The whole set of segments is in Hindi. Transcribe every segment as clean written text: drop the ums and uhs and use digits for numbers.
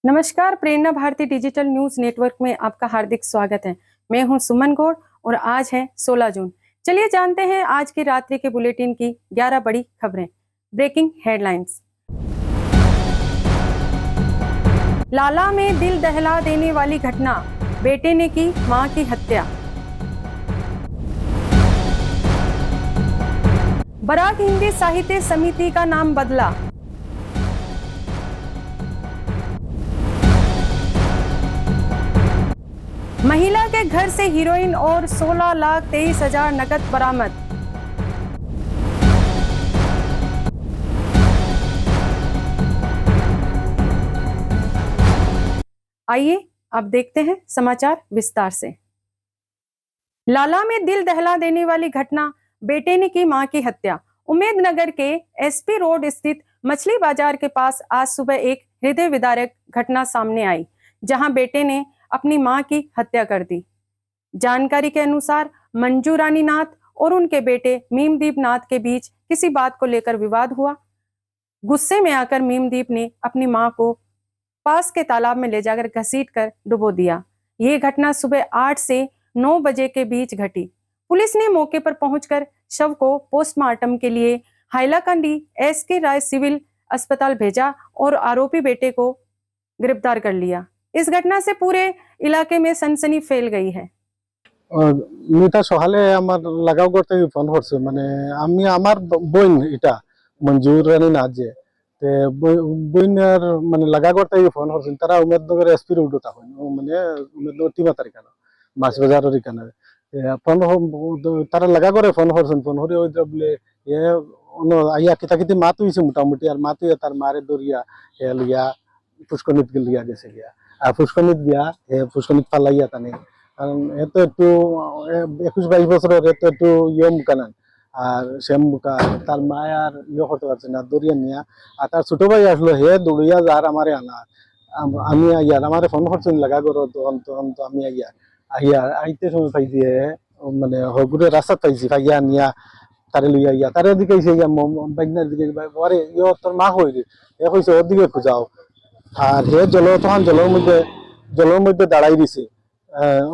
नमस्कार, प्रेरणा भारती डिजिटल न्यूज नेटवर्क में आपका हार्दिक स्वागत है। मैं हूं सुमन गौड़ और आज है 16 जून। चलिए जानते हैं आज की रात्रि के बुलेटिन की 11 बड़ी खबरें। Breaking headlines. लाला में दिल दहला देने वाली घटना, बेटे ने की मां की हत्या। बराक हिंदी साहित्य समिति का नाम बदला। महिला के घर से हीरोइन और 16,23,000 नकद बरामद। आइए अब देखते हैं समाचार विस्तार से। लाला में दिल दहला देने वाली घटना, बेटे ने की मां की हत्या। उम्मेदनगर के एसपी रोड स्थित मछली बाजार के पास आज सुबह एक हृदय विदारक घटना सामने आई, जहां बेटे ने अपनी मां की हत्या कर दी। जानकारी के अनुसार मंजू रानी नाथ और उनके बेटे मीमदीप नाथ के बीच किसी बात को लेकर विवाद हुआ। गुस्से में आकर मीमदीप ने अपनी मां को पास के तालाब में ले जाकर घसीटकर डुबो दिया। ये घटना सुबह 8 से 9 बजे के बीच घटी। पुलिस ने मौके पर पहुंचकर शव को पोस्टमार्टम के लिए हाइलाकंडी एसके राय सिविल अस्पताल भेजा और आरोपी बेटे को गिरफ्तार कर लिया। इस घटना से पूरे इलाके में सनसनी फैल गई है। मिता सकाले आमार लागाव करते फोन करছে মানে আমি আমার বোন এটা মঞ্জুর রানী নাথ যে বইনার মানে লাগা করতে ফোন করছেন তারা উমেদনগর এসপি রোড তখন মানে উমেদনগর 3 তারিখ না মাছ বাজারের এখানে ফোন তারা লাগা করে ফোন করছেন ফোন করে ওই বলে এ আইয়া কিতাকিতি মাত হইছে মোটামুটি আর মাত হইয়া তার মারে দরিয়া এ লিয়া পুষ্কনিত গিয়া গেছে গিয়া আর পুষ্কনিত গিয়া এ পুষ্কনিত ফালাইয়া তানে কারণ এত একটু 21-22 বছরের এত একটু ইয়ম কানান আর শ্যাম মুকা তার মায় আর ইয়ে করতে পারছে না দরিয়া নিয়া আর তার ছোট ভাই আসলো হে দৌড়িয়া যার আমারে আনা আমি আইয়ার আমারে ফোন করছেন লাগা করো তখন তো আমি আইয়া আইতে সময় পাই দিয়ে মানে হগুরে রাস্তা পাইছি ভাইয়া নিয়া তারে লইয়া ইয়া তারে দিকে এসে বাইনার দিকে আরে ইয়ে তোর মা হইরে এ কইছে ওর দিকে খুঁজাও আর হে তখন জলের মধ্যে দাঁড়াই দিছে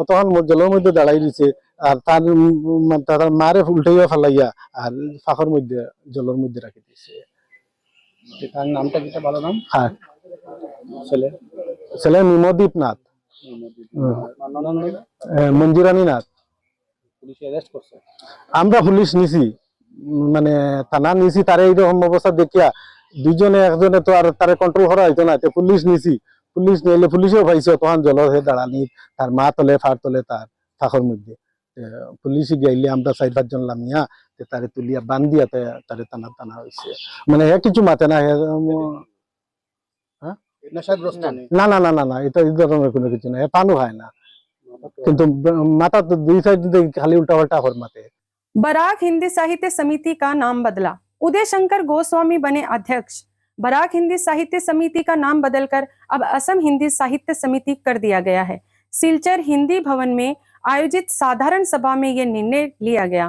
তখন জলের মধ্যে দাঁড়াই দিছে আর তার মারে উল্টাইয়া ফেলাইয়া আর ফাঁকর মধ্যে জলের মধ্যে রাখি দিছে। তার নামটা কি ভালো নাম? হ্যাঁ, ছেলে মিমদীপ নাথ, মঞ্জুরানী নাথ। পুলিশ অ্যারেস্ট করছে? আমরা পুলিশ নিছি, মানে থানা নিছি। তার এইরকম অবস্থা দেখিয়া দুইজনে একজনে তো আর তারে কন্ট্রোল করা হইতো না, পুলিশ নিছি। পুলিশ নিলে পুলিশও পাইছে তখন জলের হে দাঁড়ানি তার মা তলে ফার তলে তার ফাঁকর মধ্যে পুলিশ গাইলে আমরা 4-5 জন লামিয়া তারে তুলিয়া বান্ধিয়া তারে টানা হয়েছে। মানে হে কিছু মাতে না, না না না না না এটা এই ধরনের কোনো কিছু না, পানও হয় না, কিন্তু মাথা তো দুই সাইড খালি উল্টা পাল্টা হর মাতে। बराक हिंदी साहित्य समिति का नाम बदला, उदय शंकर गोस्वामी बने अध्यक्ष। बराक हिंदी साहित्य समिति का नाम बदलकर अब असम हिंदी साहित्य समिति कर दिया गया है। सिलचर हिंदी भवन में आयोजित साधारण सभा में यह निर्णय लिया गया।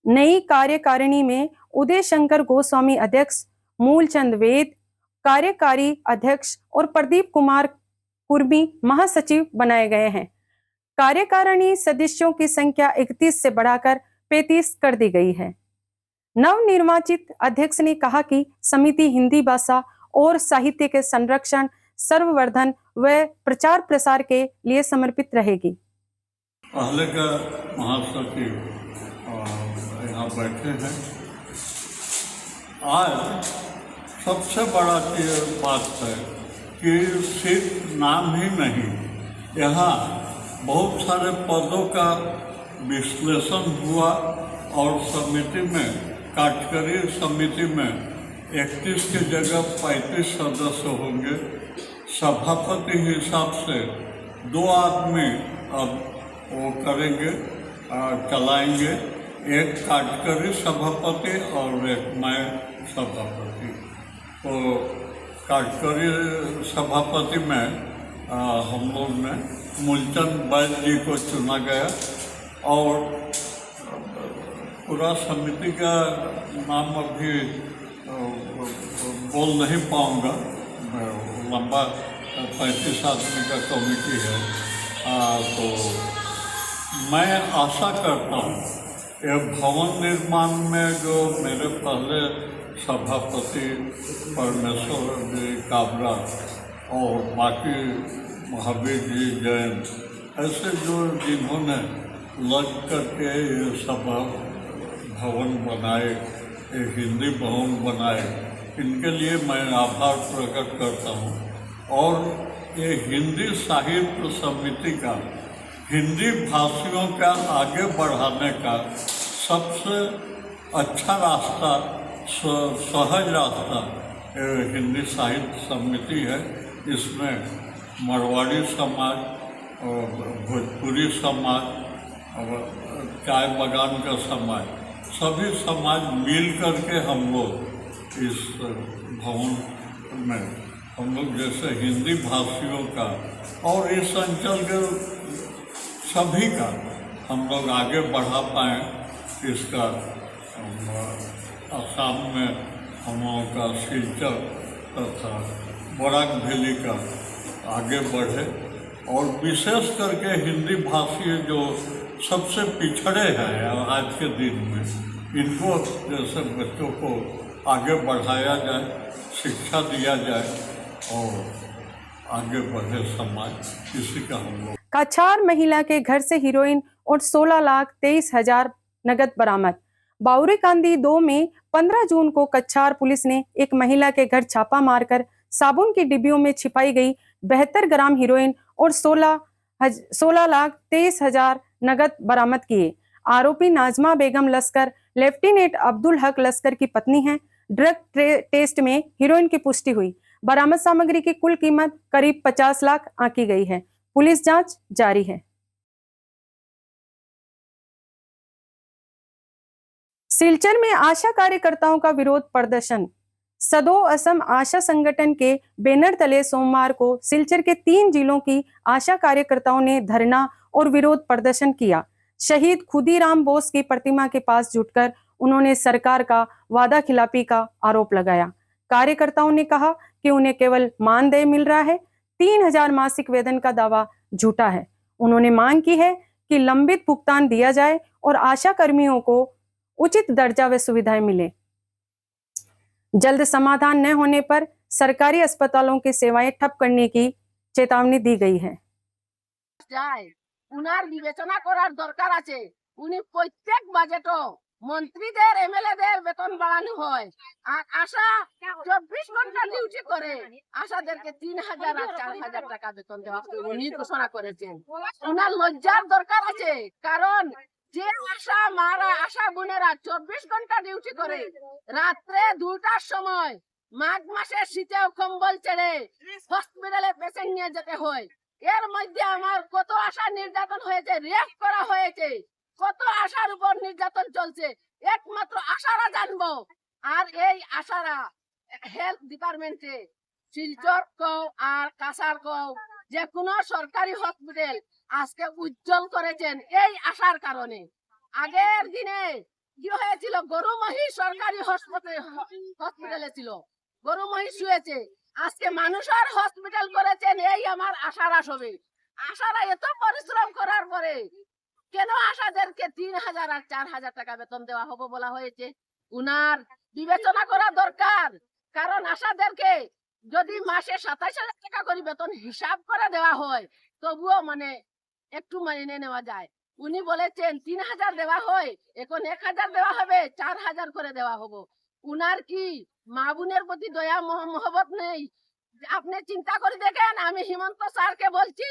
नई कार्यकारिणी में उदय शंकर गोस्वामी अध्यक्ष, मूलचंद वेद कार्यकारी अध्यक्ष और प्रदीप कुमार कुर्मी महासचिव बनाए गए हैं। कार्यकारिणी सदस्यों की संख्या 31 से बढ़ाकर 35 कर दी गई है। नवनिर्वाचित अध्यक्ष ने कहा कि समिति हिंदी भाषा और साहित्य के संरक्षण, सर्ववर्धन व प्रचार प्रसार के लिए समर्पित रहेगी। पहले का महासचिव यहाँ बैठे हैं। आज सबसे बड़ा बात है कि सिर्फ नाम ही नहीं, यहाँ बहुत सारे पदों का विश्लेषण हुआ और समिति में, कार्यकारी समिति में 31 की जगह 35 सदस्य होंगे। सभापति हिसाब से 2 आदमी अब वो करेंगे, चलाएंगे, एक कार्यकारी सभापति और एक मैं सभापति। तो कार्यकारी सभापति में हम लोग ने मूलचंद बैद जी को चुना गया और पूरा समिति का नाम अभी बोल नहीं पाऊँगा, लंबा 35 आदमी का कमेटी है। तो मैं आशा करता हूँ ये भवन निर्माण में जो मेरे पहले सभापति परमेश्वर जी काबरा और बाकी महावीर जी जैन ऐसे जो जिन्होंने लग करके ये सभा भवन बनाए, ये हिंदी भवन बनाए, इनके लिए मैं आभार प्रकट करता हूँ। और ये हिंदी साहित्य समिति का हिंदी भाषियों का आगे बढ़ाने का सबसे अच्छा रास्ता, सहज रास्ता हिंदी साहित्य समिति है। इसमें मरवाड़ी समाज और भोजपुरी समाज और चाय बागान का समाज, सभी समाज मिल करके हम लोग इस भवन में हम लोग जैसे हिंदी भाषियों का और इस अंचल के सभी का हम लोग आगे बढ़ा पाएँ। इसका आसाम में हम लोगों का सिलचर तथा बराक वैली का आगे बढ़े और विशेष करके हिंदी भाषी जो सबसे पिछड़े हैं आज के दिन में, इनको जैसे बच्चों को आगे बढ़ाया जाए, शिक्षा दिया जाए और आगे बढ़े समाज, इसी का हम लोग। कछार महिला के घर से हीरोइन और 16,23,000 नगद बरामद। बाउरीकांदी 2 में 15 जून को कछार पुलिस ने एक महिला के घर छापा मारकर साबुन की डिब्बियों में छिपाई गई 72 ग्राम हीरोइन और 16,23,000 नगद बरामद किए। आरोपी नाजमा बेगम लश्कर लेफ्टिनेंट अब्दुल हक लश्कर की पत्नी है। ड्रग टेस्ट में हीरोइन की पुष्टि हुई। बरामद सामग्री की कुल कीमत करीब 50 लाख आंकी गई है। पुलिस जांच जारी है। सिलचर में आशा कार्यकर्ताओं का विरोध प्रदर्शन। सदो असम आशा संगठन के बैनर तले सोमवार को सिलचर के 3 जिलों की आशा कार्यकर्ताओं ने धरना और विरोध प्रदर्शन किया। शहीद खुदीराम बोस की प्रतिमा के पास जुटकर उन्होंने सरकार का वादा खिलाफी का आरोप लगाया। कार्यकर्ताओं ने कहा कि उन्हें केवल मानदेय मिल रहा है, 3,000 मासिक वेतन का दावा झूठा है। उन्होंने मांग की है कि लंबित भुगतान दिया जाए और आशा कर्मियों को उचित दर्जा व सुविधाएं मिले। जल्द समाधान न होने पर सरकारी अस्पतालों की सेवाएं ठप करने की चेतावनी दी गई है। उनार विवेचना करार दरकार आछे। उनी प्रत्येक बाजेटो मंत्रीদের এমএলএদের বেতন বাড়ানো হয়। আর আশা 24 ঘন্টা ডিউটি করে আশাদেরকে 3,000 আর 4,000 টাকা বেতন দেওয়া হবে উনি ঘোষণা করেছেন। উনার লজ্জার দরকার আছে, কারণ যে আশা মারা আশা বোনেরা 24 ঘন্টা ডিউটি করে রাত্রে 2টার সময় মাঘ মাসের শীতেও কম্বল ছেড়ে হসপিটালে পেশেন্ট নিয়ে যেতে হয়। এর মধ্যে আমার কত আশা নির্যাতন হয়েছে, রেপ করা হয়েছে, কত আশার উপর নির্যাতন চলছে একমাত্র আশারা জানবো। আর এই আশারা হেলথ ডিপার্টমেন্টে শিলচর কও আর কাছার কও যে কোনো সরকারি হসপিটাল আজকে উজ্জ্বল করেছেন এই আশার কারণে। আগের দিনে কি হয়েছিল, গরু মহিষ সরকারি হসপিটালে ছিল, গরু মহিষ শুয়েছে। আজকে মানুষের হসপিটাল করেছেন এই আমার আশারা সবে। আশারা এত পরিশ্রম করার পরে কেন আশাদেরকে 3,000 আর 4,000 টাকা বেতন দেওয়া হবে বলা হয়েছে? উনার বিবেচনা করা দরকার, কারণ আশাদেরকে যদি মাসে 27,000 টাকা করে বেতন হিসাব করে দেওয়া হয় তবুও একটু মেনে নেওয়া যায়। উনি বলেছেন 3,000 দেওয়া হয়, এখন 1,000 দেওয়া হবে, 4,000 করে দেওয়া হবে। উনার কি মা বোনের প্রতি দয়া মহব্বত নেই? আপনি চিন্তা করে দেখেন। আমি হিমন্ত স্যারকে বলছি,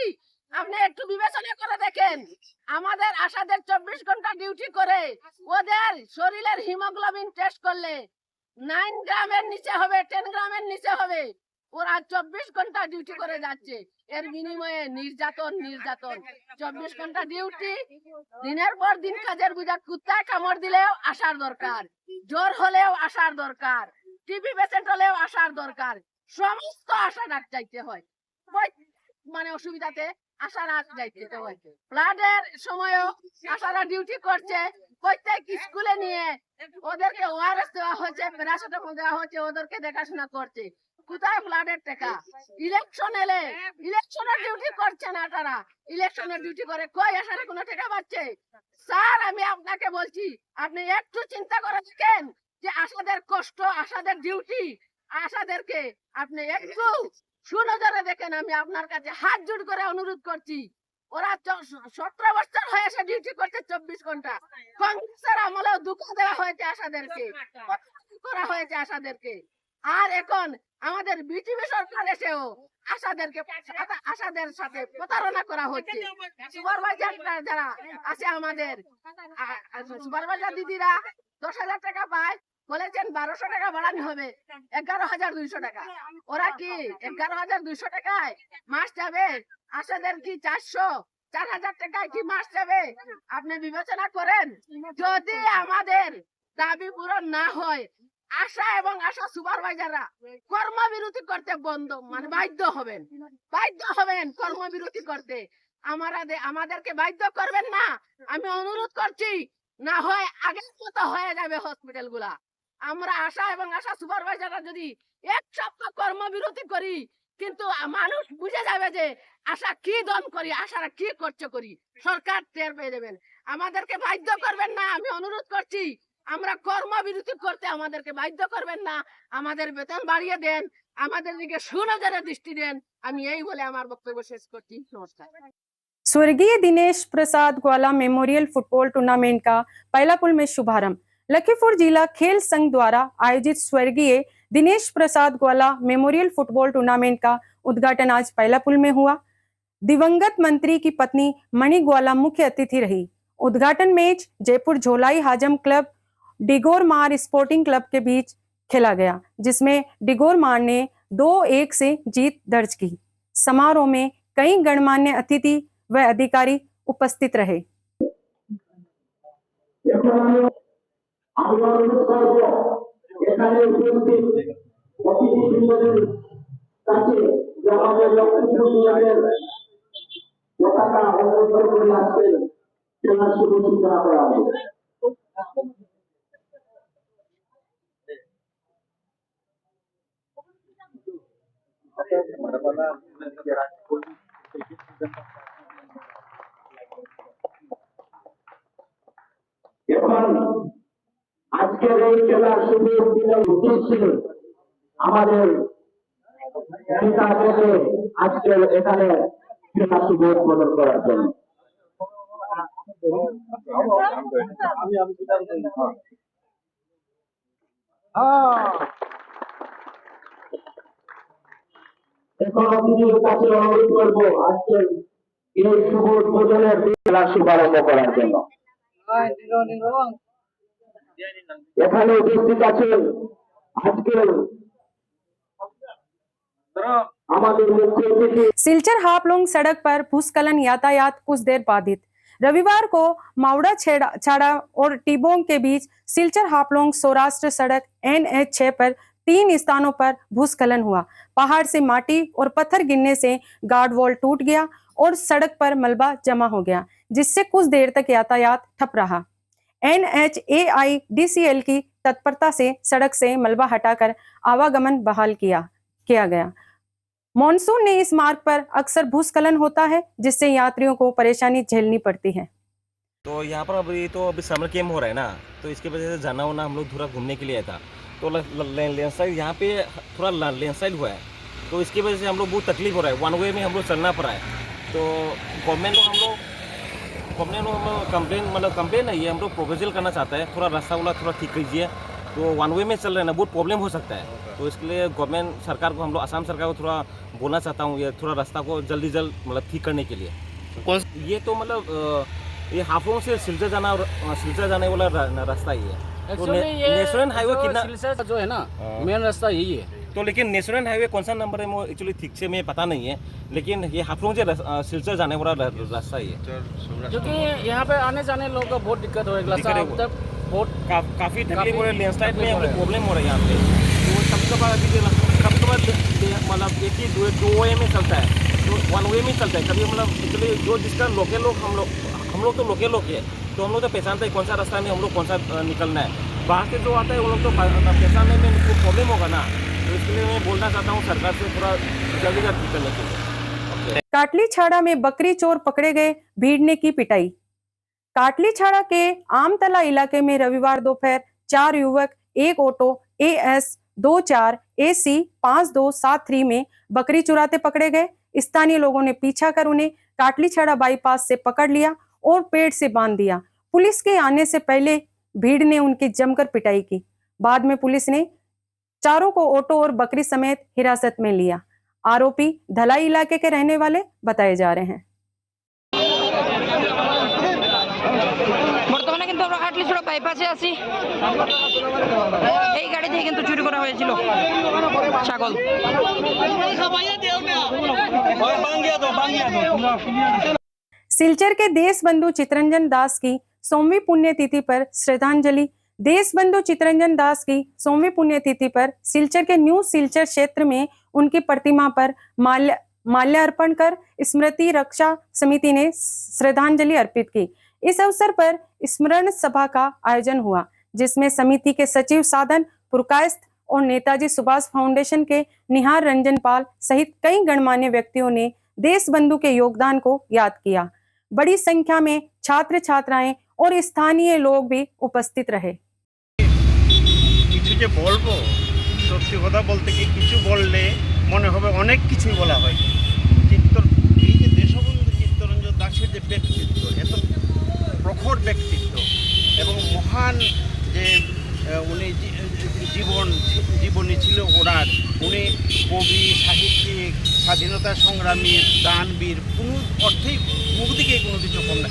আপনি একটু বিবেচনা করে দেখেন। আমাদের আশাদের 24 ঘন্টা ডিউটি করে ওদের শরীরের হিমোগ্লোবিন টেস্ট করলে 9 গ্রামের নিচে হবে, 10 গ্রামের নিচে হবে। ওরা 24 ঘন্টা ডিউটি করে যাচ্ছে, এর বিনিময়ে নির্যাতন 24 ঘন্টা ডিউটি, দিনের পর দিন কাজের বোঝা। কুত্তায় কামড় দিলেও আসার দরকার, জ্বর হলেও আসার দরকার, টিবি পেশেন্ট হলেও আসার দরকার। সমস্ত আশা ডাক যাইতে হয়, অসুবিধাতে আশারা যাইতে হয়। ফ্লাডের সময়ও আশারা ডিউটি করছে। প্রত্যেক স্কুলে নিয়ে ওদেরকে ওআরএস দেওয়া হচ্ছে, প্যারাসিটামল দেওয়া হচ্ছে, ওদেরকে দেখাশোনা করছে। কোথায় ফ্লাডের টাকা? ইলেকশন এলে ইলেকশনের ডিউটি করছে না তারা, ইলেকশনের ডিউটি করে কই আসারে কোনো টাকা পাচ্ছে? স্যার আমি আপনাকে বলছি, আপনি একটু চিন্তা করে দেখেন যে আশাদের কষ্ট, আশাদের ডিউটি, আশাদেরকে আপনি একটু সুনজরে দেখেন। আমি আপনার কাছে হাত জোড় করে অনুরোধ করছি। ওরা 17 বছর হয়েছে ডিউটি করতে 24 ঘন্টা। কংগ্রেসের আমলেও দুঃখ দেওয়া হয়েছে আশাদেরকে, করা হয়েছে আশাদেরকে। আর এখন আমাদের বিজেপি সরকার এসেও আশাদের সাথে প্রতারণা করা হচ্ছে। সুপারভাইজার যারা আছে আমাদের সুপারভাইজার দিদিরা 10,000 টাকা পায়, বলেছেন 1200 টাকা বাড়ানো হবে, 11,200 টাকা। ওরা কি 11,200 টাকায় মাস যাবে? আশাদের কি 4,000 টাকায় কি মাস যাবে? আপনি বিবেচনা করেন। যদি আমাদের দাবি পূরণ না হয়, আশা এবং আশা সুপারভাইজাররা কর্মবিরতি করতে বাধ্য হবেন কর্মবিরতি করতে। আমাদেরকে বাধ্য করবেন না, আমি অনুরোধ করছি। না হয় আগের মতো হয়ে যাবে হসপিটাল গুলা। আমরা আশা এবং আশা সুপারভাইজাররা যদি 1 সপ্তাহ কর্মবিরতি করি, কিন্তু মানুষ বুঝে যাবে যে আশা কি দন করি, আশারা কি করছে করি, সরকার টের পেয়ে দেবেন। আমাদেরকে বাধ্য করবেন না, আমি অনুরোধ করছি। আমরা কর্মবিরতি করতে আমাদেরকে বাধ্য করবেন না, আমাদের বেতন বাড়িয়ে দেন, আমাদের দিকে সুনজরে দৃষ্টি দেন। আমি এই বলে আমার বক্তব্য শেষ করছি। নমস্কার। स्वर्गीय दिनेश प्रसाद ग्वाला मेमोरियल फुटबॉल टूर्नामेंट का पैलापुल में शुभारंभ। लखीमपुर जिला खेल संघ द्वारा आयोजित स्वर्गीय दिनेश प्रसाद ग्वाला मेमोरियल फुटबॉल टूर्नामेंट का उद्घाटन आज पैलापुल में हुआ। दिवंगत मंत्री की पत्नी मणि ग्वाला मुख्य अतिथि रही। उद्घाटन मैच जयपुर झोलाई हाजम क्लब डिगोरमार स्पोर्टिंग क्लब के बीच खेला गया, जिसमें डिगोरमार ने 2-1 से जीत दर्ज की। समारोह में कई गणमान्य अतिथि व अधिकारी उपस्थित रहे। আজকের এই খেলার শুরুর দিনের উদ্দেশ্য আমাদের নেতাদেরকে আজকে এখানে খেলা শুভ উদ্বোধন করার জন্য। এখন অতিথির কাছে অনুরোধ করবো আজকের এই শুভ উদ্বোধনের খেলা শুভারম্ভ করার জন্য। এখানে উপস্থিত আছেন আজকের আমাদের মুখ্য অতিথি। सिलचर हापलोंग सड़क पर भूस्खलन, यातायात कुछ देर बाधित। रविवार को मावड़ा छाड़ा और टीबोंग के बीच सिलचर हापलोंग सौराष्ट्र सड़क NH6 पर 3 स्थानों पर भूस्खलन हुआ। पहाड़ से माटी और पत्थर गिरने से गार्ड वॉल टूट गया और सड़क पर मलबा जमा हो गया, जिससे कुछ देर तक यातायात ठप रहा। NHAIDCL की तत्परता से सड़क से मलबा हटाकर आवागमन बहाल किया गया। मॉनसून ने इस मार्ग पर अक्सर भूस्खलन होता है, जिससे यात्रियों को परेशानी झेलनी पड़ती है। तो यहाँ पर अभी समर कैम्प हो रहा है ना, तो इसके वजह से जाना होना हम लोग थोड़ा घूमने के लिए आया था। तो लैंडस्लाइड यहाँ पे थोड़ा लैंडस्लाइड हुआ है, तो इसकी वजह से हम लोग बहुत तकलीफ हो रहा है। 1 वे में हम लोग चलना पड़ा है। तो गवर्नमेंट को हम लोग कंप्लेन नहीं है, हम लोग प्रोपोजल करना चाहते हैं, थोड़ा रास्ता वाला थोड़ा ठीक कीजिए। तो 1 वे में चल रहे हैं ना, बहुत प्रॉब्लम हो सकता है। तो इसके लिए गवर्नमेंट सरकार को हम लोग असम सरकार को थोड़ा बोलना चाहता हूँ, ये थोड़ा रास्ता को जल्दी ठीक करने के लिए। ये तो ये हाफलोंग से सिलचर जाने वाला रास्ता ही है। तो नेशनल हाईवे कितना जो है ना मेन रास्ता यही है। तो लेकिन नेशनल हाईवे कौन सा नंबर है वो एक्चुअली ठीक से मैं पता नहीं है, लेकिन ये हाफलोंग से सिलचर जाने वाला रास्ता ही है। क्योंकि यहाँ पे आने जाने लोगों को बहुत दिक्कत हो रही है, बहुत काफ़ी तकलीफ हो रही है। लैंडस्लाइड में प्रॉब्लम हो रहा है यहाँ पे। तो सबके बाद मतलब एक ही 2 वे में चलता है, तो 1 वे में चलता है। कभी एक्चुअली जो जिसका लोकल लोग हम लोग तो लोकल लोग है, तो हम लोग तो पहचानते हैं कौन सा रास्ता में हम लोग कौन सा निकलना है। बाहर से जो आता है वो लोग तो पहचानने में प्रॉब्लम होगा ना। तो तो इसके लिए मैं बोलना चाहता हूँ सरकार से थोड़ा जल्दी जल्द ठीक करना चाहिए। काटली छाड़ा में बकरी चोर पकड़े गए, भीड़ ने की पिटाई। काटली छाड़ा के आमतला इलाके में रविवार दोपहर 4 युवक एक ऑटो AS 24 AC 5273 में बकरी चुराते पकड़े गए। स्थानीय लोगों ने पीछा कर उन्हें काटली छाड़ा बाईपास से पकड़ लिया और पेड़ से बांध दिया। पुलिस के आने से पहले भीड़ ने उनकी जमकर पिटाई की। बाद में पुलिस ने चारों को ऑटो और बकरी समेत हिरासत में लिया। आरोपी धलाई इलाके के रहने वाले बताए जा रहे हैं। বর্তমানে কিন্তু আমরা কাটলিছড়া বাইপাসে আছি। এই গাড়ি দিয়ে কিন্তু চুরি করা হয়েছিল ছাগল। सिलचर के देश बंधु चितरंजन दास की 100वीं पुण्यतिथि पर श्रद्धांजलि। देश बंधु चितरंजन दास की 100वीं पुण्यतिथि पर सिलचर के न्यू सिलचर क्षेत्र में उनकी प्रतिमा पर माल्यार्पण कर स्मृति रक्षा समिति ने श्रद्धांजलि अर्पित की। इस अवसर पर स्मरण सभा का आयोजन हुआ, जिसमें समिति के सचिव साधन पुरकायस्थ और नेताजी सुभाष फाउंडेशन के निहार रंजन पाल सहित कई गणमान्य व्यक्तियों ने देश बंधु के योगदान को याद किया। बड़ी संख्या में छात्र छात्राएं और स्थानीय लोग भी उपस्थित रहे। কিছু যে বলবো, সত্যি কথা বলতে কি কিছু বললে মনে হবে অনেক কিছুই বলা হয়। এই যে দেশবন্ধু চিত্তরঞ্জন দাসের যে ব্যক্তিত্ব, এত প্রখর ব্যক্তিত্ব এবং মহান যে উনি জীবনী ছিল ওনার, উনি কবি, সাহিত্যিক, স্বাধীনতা সংগ্রামী, দানবীর, কোনো অর্থেই মুখদিকে কোনো কিছু কম না।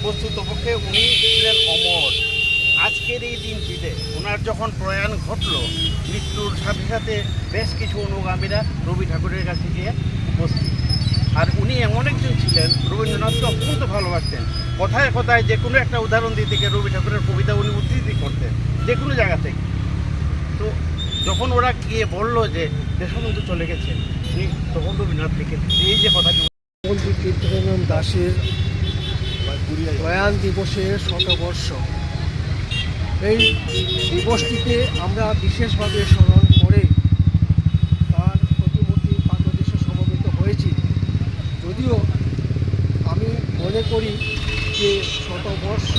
বস্তুতপক্ষে উনি ছিলেন অমর। আজকের এই দিনটিতে ওনার যখন প্রয়াণ ঘটল, মৃত্যুর সাথে সাথে বেশ কিছু অনুগামীরা রবি ঠাকুরের কাছে গিয়ে উপস্থিত। আর উনি এমন একজন ছিলেন, রবীন্দ্রনাথকে অত্যন্ত ভালোবাসতেন। কথায় কথায় যে কোনো একটা উদাহরণ দিতে গিয়ে রবি ঠাকুরের কবিতা উনি উদ্ধৃতি করতেন যে কোনো জায়গা থেকে। তো যখন ওরা গিয়ে বললো যে দেশবন্ধু চলে গেছে, উনি তখন রবীন্দ্রনাথ লিখেছেন এই যে কথাটি। বন্ধু চিত্তরঞ্জন দাসের প্রয়াণ দিবসের শতবর্ষ। এই দিবসটিকে আমরা বিশেষভাবে স্মরণ করে তার প্রতিমূর্তি পাদদেশে সমবেত হয়েছি। যদিও আমি মনে করি যে শতবর্ষ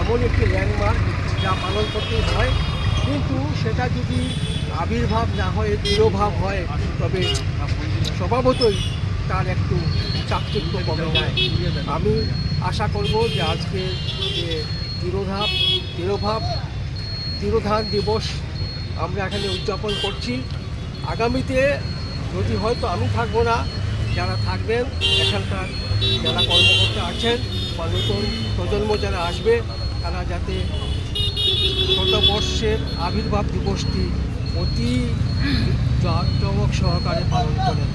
এমন একটি ল্যান্ডমার্ক যা পালন করতে হয়, কিন্তু সেটা যদি আবির্ভাব না হয়, তিরোভাব হয়, তবে স্বভাবতই তার একটু চাকচিক্য কমে যায়। আমি আশা করব যে আজকে যে তিরোধান দিবস আমরা এখানে উদযাপন করছি, আগামীতে যদি হয়তো আমি থাকবো না, যারা থাকবেন এখানকার যারা কর্মকর্তা আছেন বা নতুন প্রজন্ম যারা আসবে, তারা যাতে শতবর্ষের আবির্ভাব দিবসটি অতি জাঁকজমক সহকারে পালন করেন।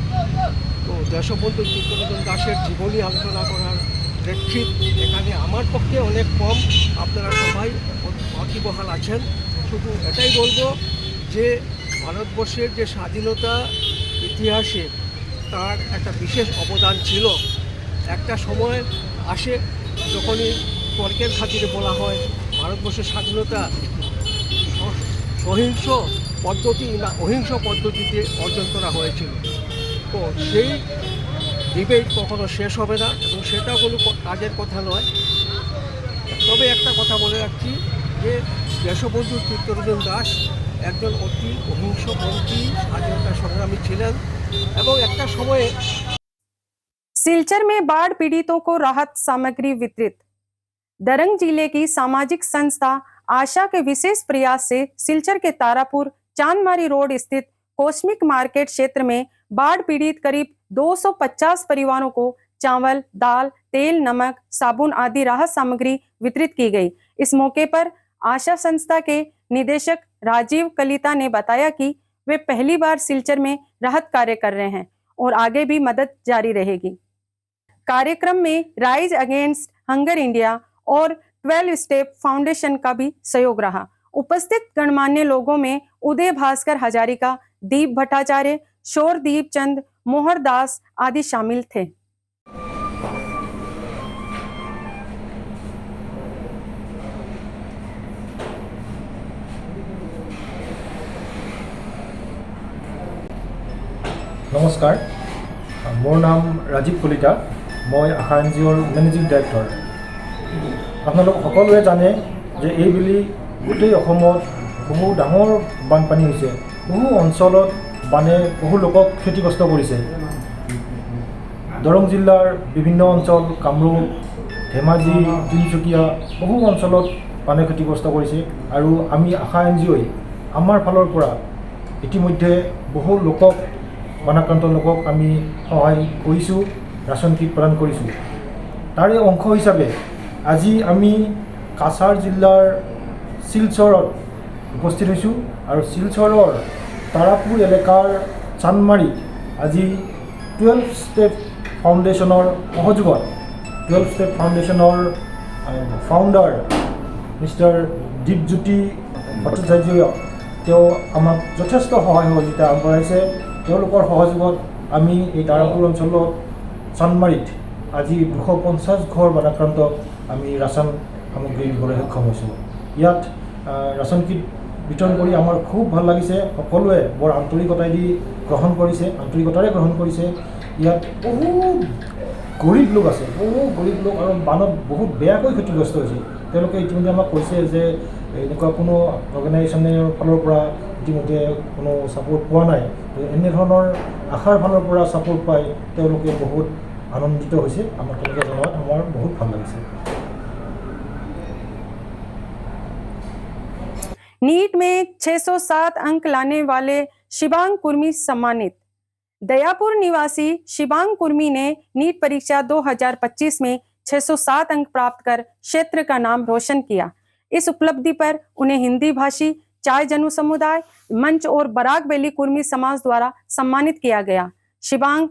তো দেশবন্ধু চিত্তরঞ্জন দাসের জীবনী আলোচনা করার প্রেক্ষিত এখানে আমার পক্ষে অনেক কম, আপনারা সবাই ওয়াকিবহাল আছেন। শুধু এটাই বলবো যে ভারতবর্ষের যে স্বাধীনতা ইতিহাসে তার একটা বিশেষ অবদান ছিল। একটা সময় আসে যখনই তর্কের খাতিরে বলা হয় ভারতবর্ষের স্বাধীনতা সহিংস পদ্ধতি না অহিংস পদ্ধতিতে অর্জন করা হয়েছিল। তো সেই ডিবেট কখনো শেষ হবে না এবং সেটা কোনো কাজের কথা নয়। তবে একটা কথা বলে রাখছি যে দেশবন্ধু চিত্তরঞ্জন দাস একজন অতি অহিংসপন্থী স্বাধীনতা সংগ্রামী ছিলেন এবং একটা সময়ে। सिलचर में बाढ़ पीड़ितों को राहत सामग्री वितरित। दरंग जिले की सामाजिक संस्था आशा के विशेष प्रयास से सिलचर के तारापुर चांदमारी रोड स्थित कॉस्मिक मार्केट क्षेत्र में बाढ़ पीड़ित करीब 250 परिवारों को चावल, दाल, तेल, नमक, साबुन आदि राहत सामग्री वितरित की गई। इस मौके पर आशा संस्था के निदेशक राजीव कलिता ने बताया कि वे पहली बार सिलचर में राहत कार्य कर रहे हैं और आगे भी मदद जारी रहेगी। कार्यक्रम में राइज अगेंस्ट हंगर इंडिया और 12 स्टेप फाउंडेशन का भी सहयोग रहा। उपस्थित गणमान्य लोगों में उदय भास्कर हजारिका, दीप भट्टाचार्य, शोरदीप चंद, मोहर दास आदि शामिल थे। নমস্কাৰ, মোৰ নাম ৰাজীৱ কলিতা। মই আশা NGOৰ মেনেজিং ডাইৰেক্টৰ। আপোনালোক সকলোৱে জানে যে এইবেলি গোটেই অসমত বহু ডাঙৰ বানপানী হৈছে। বহু অঞ্চলত বানে বহু লোকক ক্ষতিগ্ৰস্ত কৰিছে। দৰং জিলাৰ বিভিন্ন অঞ্চল, কামৰূপ, ধেমাজি, তিনিচুকীয়া বহু অঞ্চলত বানে ক্ষতিগ্ৰস্ত কৰিছে। আৰু আমি আশা NGOই আমাৰ ফালৰ পৰা ইতিমধ্যে বহু লোকক, বানাক্ৰান্ত লোকক আমি সহায় কৰিছোঁ, ৰাচন কিট প্ৰদান কৰিছোঁ। তাৰে অংশ হিচাপে আজি আমি কাছাৰ জিলাৰ শিলচৰত উপস্থিত হৈছোঁ আৰু শিলচৰৰ তাৰাপুৰ এলেকাৰ চান্দমাৰীত আজি 12 ষ্টেপ ফাউণ্ডেশ্যনৰ সহযোগত 12 ষ্টেপ ফাউণ্ডেশ্যনৰ ফাউণ্ডাৰ মিষ্টাৰ দীপজ্যোতি ভট্টাচাৰ্য, তেওঁ আমাক যথেষ্ট সহায় সহযোগিতা আগবঢ়াইছে। তেওঁলোকৰ সহযোগত আমি এই তাৰাপুৰ অঞ্চলত চান্দমাৰীত আজি 250 ঘৰ বানাক্ৰান্তক আমি ৰাচন সামগ্ৰী দিবলৈ সক্ষম হৈছোঁ। ইয়াত ৰাচন কিট বিতৰণ কৰি আমাৰ খুব ভাল লাগিছে। সকলোৱে বৰ আন্তৰিকতাৰে গ্ৰহণ কৰিছে। ইয়াত বহু গৰীব লোক আছে, আৰু বানত বহুত বেয়াকৈ ক্ষতিগ্ৰস্ত হৈছে। তেওঁলোকে ইতিমধ্যে আমাক কৈছে যে এনেকুৱা কোনো অৰ্গেনাইজেশ্যনৰ ফালৰ পৰা ইতিমধ্যে কোনো ছাপোৰ্ট পোৱা নাই। এনেধৰণৰ আশাৰ ফালৰ পৰা ছাপোৰ্ট পাই তেওঁলোকে বহুত আনন্দিত হৈছে। আমাক তেওঁলোকে জনোৱাত আমাৰ বহুত ভাল লাগিছে। नीट में 607 अंक लाने वाले शिबांग कुर्मी सम्मानित। दयापुर निवासी शिबांग कुर्मी ने नीट परीक्षा 2025 में 607 अंक प्राप्त कर क्षेत्र का नाम रोशन किया। इस उपलब्धि पर उन्हें हिंदी भाषी चाय जनु समुदाय मंच और बराक वैली कुर्मी समाज द्वारा सम्मानित किया गया। शिबांग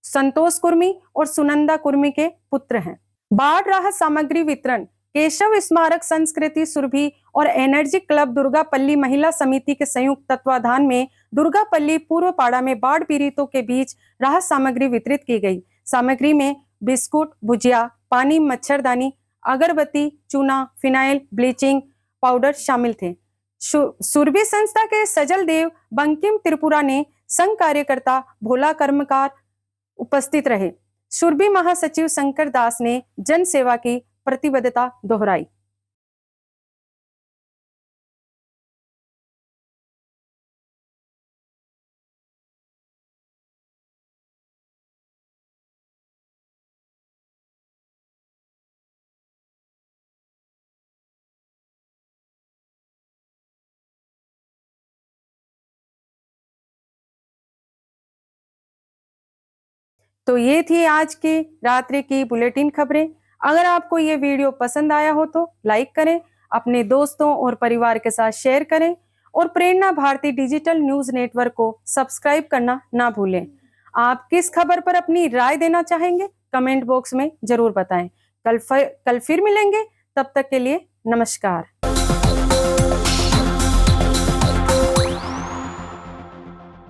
संतोष कुर्मी और सुनंदा कुर्मी के पुत्र हैं। बाढ़ राहत सामग्री वितरण केशव स्मारक संस्कृति सुरभि और एनर्जी क्लब दुर्गापल्ली महिला समिति के संयुक्त तत्वाधान में दुर्गापल्ली पूर्व पाड़ा में बाढ़ पीड़ितों के बीच राहत सामग्री वितरित की गई। सामग्री में बिस्कुट, भुजिया, पानी, मच्छरदानी, अगरबत्ती, चूना, फिनाइल, ब्लीचिंग पाउडर शामिल थे। सुरभि संस्था के सजल देव बंकिम त्रिपुरा ने संघ कार्यकर्ता भोला कर्मकार उपस्थित रहे। सुरभि महासचिव शंकर दास ने जन सेवा की प्रतिबद्धता दोहराई। तो ये थी आज की रात्रि की बुलेटिन खबरें। अगर आपको ये वीडियो पसंद आया हो तो लाइक करें, अपने दोस्तों और परिवार के साथ शेयर करें और प्रेरणा भारती डिजिटल न्यूज नेटवर्क को सब्सक्राइब करना ना भूलें। आप किस खबर पर अपनी राय देना चाहेंगे कमेंट बॉक्स में जरूर बताएं। कल फिर मिलेंगे, तब तक के लिए नमस्कार।